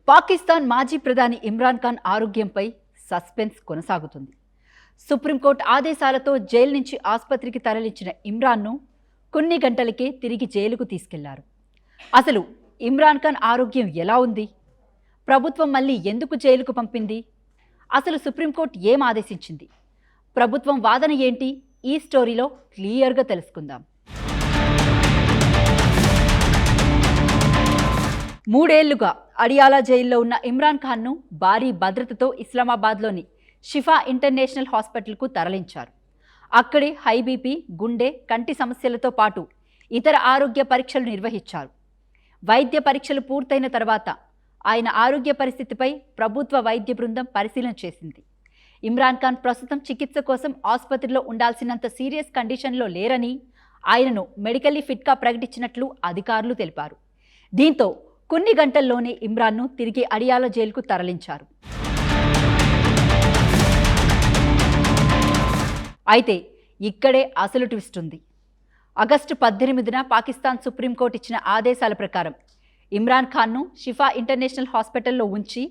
పాకిస్తాన్ మాజీ ప్రధాని ఇమ్రాన్ ఖాన్ ఆరోగ్యంపై సస్పెన్స్ కొనసాగుతుంది. సుప్రీంకోర్టు ఆదేశాలతో జైలు నుంచి ఆసుపత్రికి తరలించిన ఇమ్రాన్ను కొన్ని గంటలకే తిరిగి జైలుకు తీసుకెళ్లారు. అసలు ఇమ్రాన్ ఖాన్ ఆరోగ్యం ఎలా ఉంది? ప్రభుత్వం మళ్ళీ ఎందుకు జైలుకు పంపింది? అసలు సుప్రీంకోర్టు ఏం ఆదేశించింది? ప్రభుత్వం వాదన ఏంటి? ఈ స్టోరీలో క్లియర్గా తెలుసుకుందాం. 3 ఏళ్లుగా అడియాలా జైల్లో ఉన్న ఇమ్రాన్ ఖాన్ను భారీ భద్రతతో ఇస్లామాబాద్లోని షిఫా ఇంటర్నేషనల్ హాస్పిటల్కు తరలించారు. అక్కడే హై బీపీ, గుండె, కంటి సమస్యలతో పాటు ఇతర ఆరోగ్య పరీక్షలు నిర్వహించారు. వైద్య పరీక్షలు పూర్తయిన తర్వాత ఆయన ఆరోగ్య పరిస్థితిపై ప్రభుత్వ వైద్య బృందం పరిశీలన చేసింది. ఇమ్రాన్ ఖాన్ ప్రస్తుతం చికిత్స కోసం ఆసుపత్రిలో ఉండాల్సినంత సీరియస్ కండిషన్లో లేరని, ఆయనను మెడికల్లీ ఫిట్గా ప్రకటించినట్లు అధికారులు తెలిపారు. దీంతో కొన్ని గంటల్లోనే ఇమ్రాన్ను తిరిగి అడియాలా జైలుకు తరలించారు. అయితే ఇక్కడే అసలు ట్విస్ట్ ఉంది. ఆగస్టు 18న పాకిస్తాన్ సుప్రీంకోర్టు ఇచ్చిన ఆదేశాల ప్రకారం ఇమ్రాన్ ఖాన్ను షిఫా ఇంటర్నేషనల్ హాస్పిటల్లో ఉంచి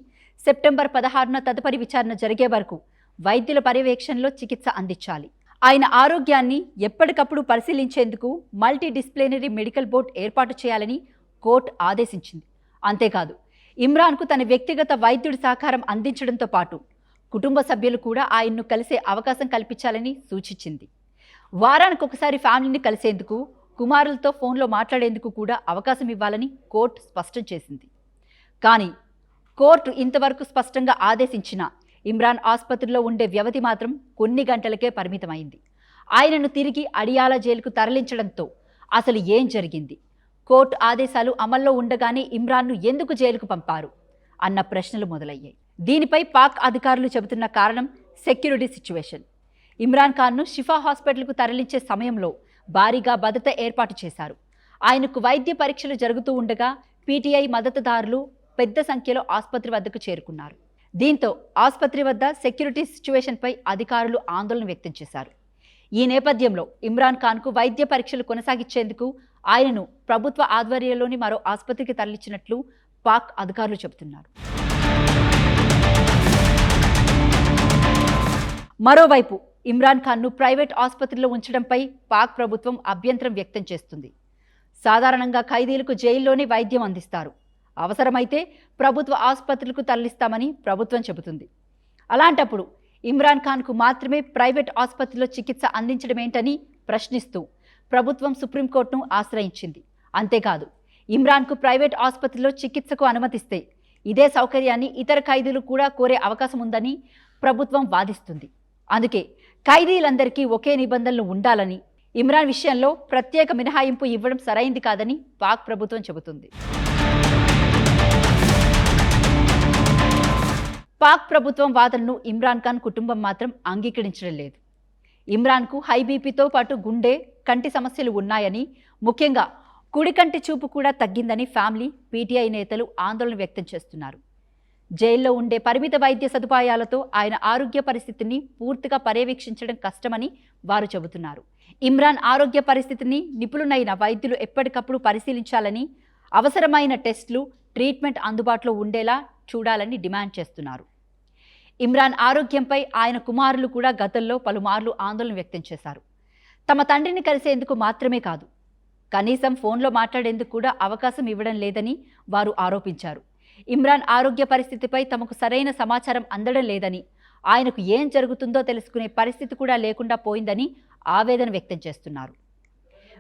సెప్టెంబర్ 16న తదుపరి విచారణ జరిగే వరకు వైద్యుల పర్యవేక్షణలో చికిత్స అందించాలి. ఆయన ఆరోగ్యాన్ని ఎప్పటికప్పుడు పరిశీలించేందుకు మల్టీ డిసిప్లినరీ మెడికల్ బోర్డు ఏర్పాటు చేయాలని కోర్టు ఆదేశించింది. అంతేకాదు, ఇమ్రాన్కు తన వ్యక్తిగత వైద్యుడి సహకారం అందించడంతో పాటు కుటుంబ సభ్యులు కూడా ఆయన్ను కలిసే అవకాశం కల్పించాలని సూచించింది. వారానికి ఒకసారి ఫ్యామిలీని కలిసేందుకు, కుమారులతో ఫోన్లో మాట్లాడేందుకు కూడా అవకాశం ఇవ్వాలని కోర్టు స్పష్టం చేసింది. కానీ కోర్టు ఇంతవరకు స్పష్టంగా ఆదేశించిన ఇమ్రాన్ ఆసుపత్రిలో ఉండే వ్యవధి మాత్రం కొన్ని గంటలకే పరిమితమైంది. ఆయనను తిరిగి అడియాలా జైలుకు తరలించడంతో అసలు ఏం జరిగింది? కోర్టు ఆదేశాలు అమల్లో ఉండగానే ఇమ్రాన్ను ఎందుకు జైలుకు పంపారు అన్న ప్రశ్నలు మొదలయ్యాయి. దీనిపై పాక్ అధికారులు చెబుతున్న కారణం సెక్యూరిటీ సిచ్యువేషన్. ఇమ్రాన్ ఖాన్ను షిఫా హాస్పిటల్కు తరలించే సమయంలో భారీగా భద్రత ఏర్పాటు చేశారు. ఆయనకు వైద్య పరీక్షలు జరుగుతూ ఉండగా పీటీఐ మద్దతుదారులు పెద్ద సంఖ్యలో ఆసుపత్రి వద్దకు చేరుకున్నారు. దీంతో ఆసుపత్రి వద్ద సెక్యూరిటీ సిచ్యువేషన్పై అధికారులు ఆందోళన వ్యక్తం చేశారు. ఈ నేపథ్యంలో ఇమ్రాన్ ఖాన్కు వైద్య పరీక్షలు కొనసాగించేందుకు ఆయనను ప్రభుత్వ ఆధ్వర్యంలోని మరో ఆసుపత్రికి తరలించినట్లు పాక్ అధికారులు చెబుతున్నారు. మరోవైపు ఇమ్రాన్ ఖాన్ను ప్రైవేట్ ఆసుపత్రిలో ఉంచడంపై పాక్ ప్రభుత్వం అభ్యంతరం వ్యక్తం చేస్తుంది. సాధారణంగా ఖైదీలకు జైల్లోనే వైద్యం అందిస్తారు, అవసరమైతే ప్రభుత్వ ఆసుపత్రులకు తరలిస్తామని ప్రభుత్వం చెబుతుంది. అలాంటప్పుడు ఇమ్రాన్ ఖాన్కు మాత్రమే ప్రైవేట్ ఆసుపత్రిలో చికిత్స అందించడమేంటని ప్రశ్నిస్తూ ప్రభుత్వం సుప్రీంకోర్టును ఆశ్రయించింది. అంతేకాదు, ఇమ్రాన్కు ప్రైవేట్ ఆసుపత్రిలో చికిత్సకు అనుమతిస్తే ఇదే సౌకర్యాన్ని ఇతర ఖైదీలు కూడా కోరే అవకాశం ఉందని ప్రభుత్వం వాదిస్తుంది. అందుకే ఖైదీలందరికీ ఒకే నిబంధనలు ఉండాలని, ఇమ్రాన్ విషయంలో ప్రత్యేక మినహాయింపు ఇవ్వడం సరైంది కాదని పాక్ ప్రభుత్వం చెబుతుంది. పాక్ ప్రభుత్వం వాదనను ఇమ్రాన్ ఖాన్ కుటుంబం మాత్రం అంగీకరించడం లేదు. ఇమ్రాన్కు హై బీపీతో పాటు గుండె, కంటి సమస్యలు ఉన్నాయని, ముఖ్యంగా కుడి కంటి చూపు కూడా తగ్గిందని ఫ్యామిలీ, పీటీఐ నేతలు ఆందోళన వ్యక్తం చేస్తున్నారు. జైల్లో ఉండే పరిమిత వైద్య సదుపాయాలతో ఆయన ఆరోగ్య పరిస్థితిని పూర్తిగా పర్యవేక్షించడం కష్టమని వారు చెబుతున్నారు. ఇమ్రాన్ ఆరోగ్య పరిస్థితిని నిపుణులైన వైద్యులు ఎప్పటికప్పుడు పరిశీలించాలని, అవసరమైన టెస్టులు, ట్రీట్మెంట్ అందుబాటులో ఉండేలా చూడాలని డిమాండ్ చేస్తున్నారు. ఇమ్రాన్ ఆరోగ్యంపై ఆయన కుమారులు కూడా గతంలో పలుమార్లు ఆందోళన వ్యక్తం చేశారు. తమ తండ్రిని కలిసేందుకు మాత్రమే కాదు, కనీసం ఫోన్లో మాట్లాడేందుకు కూడా అవకాశం ఇవ్వడం లేదని వారు ఆరోపించారు. ఇమ్రాన్ ఆరోగ్య పరిస్థితిపై తమకు సరైన సమాచారం అందడం లేదని, ఆయనకు ఏం జరుగుతుందో తెలుసుకునే పరిస్థితి కూడా లేకుండా పోయిందని ఆవేదన వ్యక్తం చేస్తున్నారు.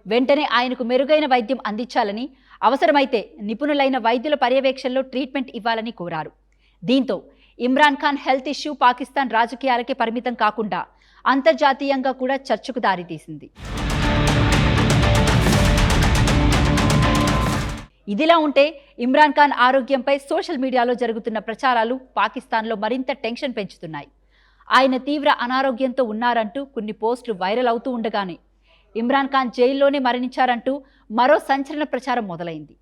వెంటనే ఆయనకు మెరుగైన వైద్యం అందించాలని, అవసరమైతే నిపుణులైన వైద్యుల పర్యవేక్షణలో ట్రీట్మెంట్ ఇవ్వాలని కోరారు. దీంతో ఇమ్రాన్ ఖాన్ హెల్త్ ఇష్యూ పాకిస్తాన్ రాజకీయాలకే పరిమితం కాకుండా అంతర్జాతీయంగా కూడా చర్చకు దారితీసింది. ఇదిలా ఉంటే ఇమ్రాన్ ఖాన్ ఆరోగ్యంపై సోషల్ మీడియాలో జరుగుతున్న ప్రచారాలు పాకిస్తాన్లో మరింత టెన్షన్ పెంచుతున్నాయి. ఆయన తీవ్ర అనారోగ్యంతో ఉన్నారంటూ కొన్ని పోస్టులు వైరల్ అవుతూ ఉండగానే ఇమ్రాన్ ఖాన్ జైల్లోనే మరణించారంటూ మరో సంచలన ప్రచారం మొదలైంది.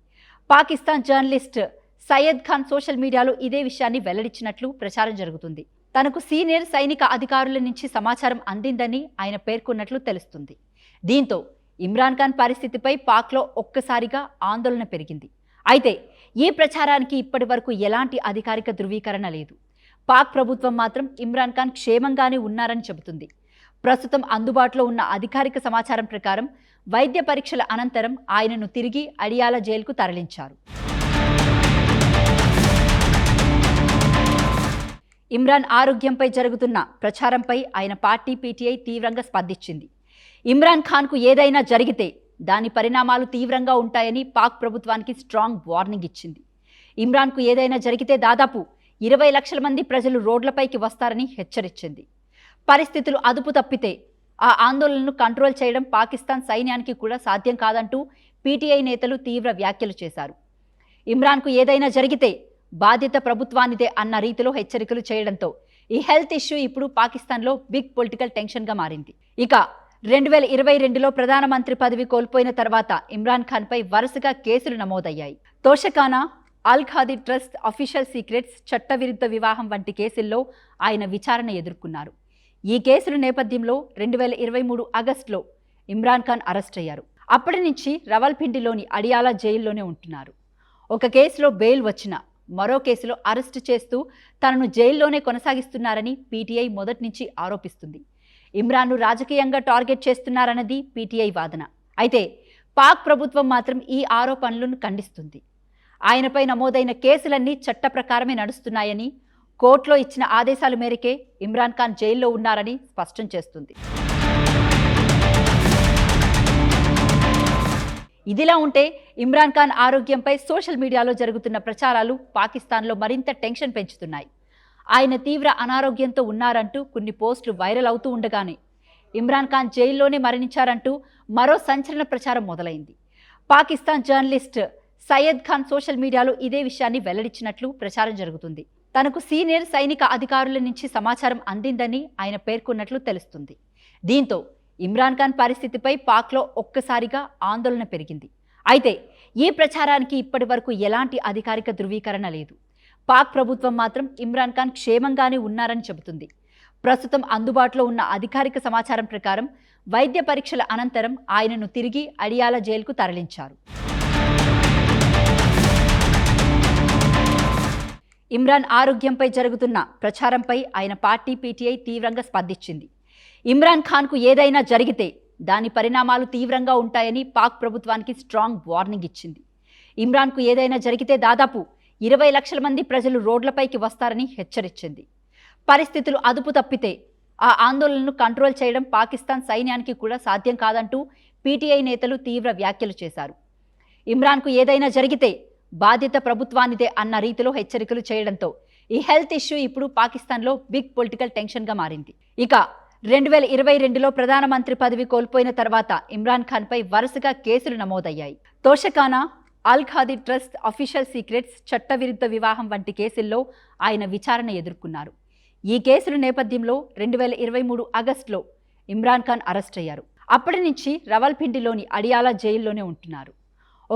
పాకిస్తాన్ జర్నలిస్ట్ సయ్యద్ ఖాన్ సోషల్ మీడియాలో ఇదే విషయాన్ని వెల్లడించినట్లు ప్రచారం జరుగుతుంది. తనకు సీనియర్ సైనిక అధికారుల నుంచి సమాచారం అందిందని ఆయన పేర్కొన్నట్లు తెలుస్తుంది. దీంతో ఇమ్రాన్ ఖాన్ పరిస్థితిపై పాక్లో ఒక్కసారిగా ఆందోళన పెరిగింది. అయితే ఈ ప్రచారానికి ఇప్పటి వరకు ఎలాంటి అధికారిక ధృవీకరణ లేదు. పాక్ ప్రభుత్వం మాత్రం ఇమ్రాన్ ఖాన్ క్షేమంగానే ఉన్నారని చెబుతుంది. ప్రస్తుతం అందుబాటులో ఉన్న అధికారిక సమాచారం ప్రకారం వైద్య పరీక్షల అనంతరం ఆయనను తిరిగి అడియాలా జైలుకు తరలించారు. ఇమ్రాన్ ఆరోగ్యంపై జరుగుతున్న ప్రచారంపై ఆయన పార్టీ పీటీఐ తీవ్రంగా స్పందించింది. ఇమ్రాన్ ఖాన్కు ఏదైనా జరిగితే దాని పరిణామాలు తీవ్రంగా ఉంటాయని పాక్ ప్రభుత్వానికి స్ట్రాంగ్ వార్నింగ్ ఇచ్చింది. ఇమ్రాన్కు ఏదైనా జరిగితే దాదాపు 20 లక్షల మంది ప్రజలు రోడ్లపైకి వస్తారని హెచ్చరించింది. పరిస్థితులు అదుపు తప్పితే ఆ ఆందోళనను కంట్రోల్ చేయడం పాకిస్తాన్ సైన్యానికి కూడా సాధ్యం కాదంటూ పీటీఐ నేతలు తీవ్ర వ్యాఖ్యలు చేశారు. ఇమ్రాన్కు ఏదైనా జరిగితే బాధ్యత ప్రభుత్వానిదే అన్న రీతిలో హెచ్చరికలు చేయడంతో ఈ హెల్త్ ఇష్యూ ఇప్పుడు పాకిస్తాన్లో బిగ్ పొలిటికల్ టెన్షన్గా మారింది. ఇక 2022లో ప్రధానమంత్రి పదవి కోల్పోయిన తర్వాత ఇమ్రాన్ ఖాన్పై వరుసగా కేసులు నమోదయ్యాయి. తోషఖానా, అల్ ఖాదీ ట్రస్ట్, అఫీషియల్ సీక్రెట్స్, చట్టవిరుద్ధ వివాహం వంటి కేసుల్లో ఆయన విచారణ ఎదుర్కొన్నారు. ఈ కేసుల నేపథ్యంలో 2023 ఆగస్టులో ఇమ్రాన్ ఖాన్ అరెస్ట్ అయ్యారు. అప్పటి నుంచి రవల్పిండిలోని అడియాలా జైల్లోనే ఉంటున్నారు. ఒక కేసులో బెయిల్ వచ్చినా మరో కేసులో అరెస్టు చేస్తూ తనను జైల్లోనే కొనసాగిస్తున్నారని పీటీఐ మొదటి నుంచి ఆరోపిస్తుంది. ఇమ్రాన్ను రాజకీయంగా టార్గెట్ చేస్తున్నారన్నది పీటీఐ వాదన. అయితే పాక్ ప్రభుత్వం మాత్రం ఈ ఆరోపణలను ఖండిస్తుంది. ఆయనపై నమోదైన కేసులన్నీ చట్ట ప్రకారమే నడుస్తున్నాయని, కోర్టులో ఇచ్చిన ఆదేశాల మేరకే ఇమ్రాన్ ఖాన్ జైల్లో ఉన్నారని స్పష్టం చేస్తుంది. ఇదిలా ఉంటే ఇమ్రాన్ ఖాన్ ఆరోగ్యంపై సోషల్ మీడియాలో జరుగుతున్న ప్రచారాలు పాకిస్తాన్లో మరింత టెన్షన్ పెంచుతున్నాయి. ఆయన తీవ్ర అనారోగ్యంతో ఉన్నారంటూ కొన్ని పోస్టులు వైరల్ అవుతూ ఉండగానే ఇమ్రాన్ ఖాన్ జైల్లోనే మరణించారంటూ మరో సంచలన ప్రచారం మొదలైంది. పాకిస్తాన్ జర్నలిస్ట్ సయ్యద్ ఖాన్ సోషల్ మీడియాలో ఇదే విషయాన్ని వెల్లడించినట్లు ప్రచారం జరుగుతుంది. తనకు సీనియర్ సైనిక అధికారుల నుంచి సమాచారం అందిందని ఆయన పేర్కొన్నట్లు తెలుస్తుంది. దీంతో ఇమ్రాన్ ఖాన్ పరిస్థితిపై పాక్లో ఒక్కసారిగా ఆందోళన పెరిగింది. అయితే ఈ ప్రచారానికి ఇప్పటి వరకు ఎలాంటి అధికారిక ధృవీకరణ లేదు. పాక్ ప్రభుత్వం మాత్రం ఇమ్రాన్ ఖాన్ క్షేమంగానే ఉన్నారని చెబుతుంది. ప్రస్తుతం అందుబాటులో ఉన్న అధికారిక సమాచారం ప్రకారం వైద్య పరీక్షల అనంతరం ఆయనను తిరిగి అడియాలా జైలుకు తరలించారు. ఇమ్రాన్ ఆరోగ్యంపై జరుగుతున్న ప్రచారంపై ఆయన పార్టీ పీటీఐ తీవ్రంగా స్పందించింది. ఇమ్రాన్ ఖాన్కు ఏదైనా జరిగితే దాని పరిణామాలు తీవ్రంగా ఉంటాయని పాక్ ప్రభుత్వానికి స్ట్రాంగ్ వార్నింగ్ ఇచ్చింది. ఇమ్రాన్కు ఏదైనా జరిగితే దాదాపు 20 లక్షల మంది ప్రజలు రోడ్లపైకి వస్తారని హెచ్చరించింది. పరిస్థితులు అదుపు తప్పితే ఆ ఆందోళనను కంట్రోల్ చేయడం పాకిస్తాన్ సైన్యానికి కూడా సాధ్యం కాదంటూ పీటీఐ నేతలు తీవ్ర వ్యాఖ్యలు చేశారు. ఇమ్రాన్కు ఏదైనా జరిగితే బాధ్యత ప్రభుత్వానిదే అన్న రీతిలో హెచ్చరికలు చేయడంతో ఈ హెల్త్ ఇష్యూ ఇప్పుడు పాకిస్తాన్లో బిగ్ పొలిటికల్ టెన్షన్గా మారింది. ఇక 2022లో ప్రధానమంత్రి పదవి కోల్పోయిన తర్వాత ఇమ్రాన్ ఖాన్పై వరుసగా కేసులు నమోదయ్యాయి. తోషఖానా, అల్ ఖాదీ ట్రస్ట్, అఫీషియల్ సీక్రెట్స్, చట్టవిరుద్ధ వివాహం వంటి కేసుల్లో ఆయన విచారణ ఎదుర్కొన్నారు. ఈ కేసుల నేపథ్యంలో 2023 ఆగస్టులో ఇమ్రాన్ ఖాన్ అరెస్ట్ అయ్యారు. అప్పటి నుంచి రవల్పిండిలోని అడియాలా జైల్లోనే ఉంటున్నారు.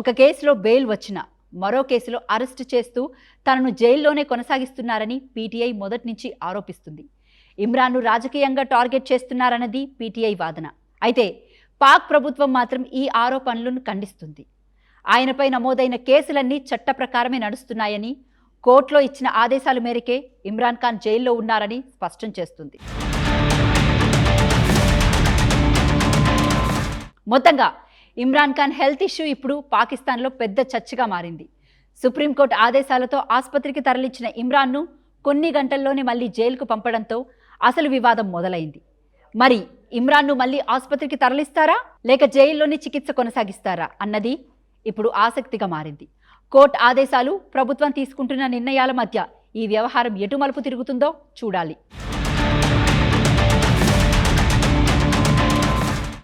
ఒక కేసులో బెయిల్ వచ్చినా మరో కేసులో అరెస్టు చేస్తూ తనను జైల్లోనే కొనసాగిస్తున్నారని పీటీఐ మొదటి నుంచి ఆరోపిస్తుంది. ఇమ్రాన్ను రాజకీయంగా టార్గెట్ చేస్తున్నారన్నది పీటీఐ వాదన. అయితే పాక్ ప్రభుత్వం మాత్రం ఈ ఆరోపణలను ఖండిస్తుంది. ఆయనపై నమోదైన కేసులన్నీ చట్ట ప్రకారమే నడుస్తున్నాయని, కోర్టులో ఇచ్చిన ఆదేశాల మేరకే ఇమ్రాన్ ఖాన్ జైల్లో ఉన్నారని స్పష్టం చేస్తుంది. మొత్తంగా ఇమ్రాన్ ఖాన్ హెల్త్ ఇష్యూ ఇప్పుడు పాకిస్తాన్లో పెద్ద చర్చగా మారింది. సుప్రీంకోర్టు ఆదేశాలతో ఆసుపత్రికి తరలించిన ఇమ్రాన్ను కొన్ని గంటల్లోనే మళ్ళీ జైలుకు పంపడంతో అసలు వివాదం మొదలైంది. మరి ఇమ్రాన్ను మళ్ళీ ఆసుపత్రికి తరలిస్తారా లేక జైల్లోనే చికిత్స కొనసాగిస్తారా అన్నది ఇప్పుడు ఆసక్తిగా మారింది. కోర్టు ఆదేశాలు, ప్రభుత్వం తీసుకుంటున్న నిర్ణయాల మధ్య ఈ వ్యవహారం ఎటు మలుపు తిరుగుతుందో చూడాలి.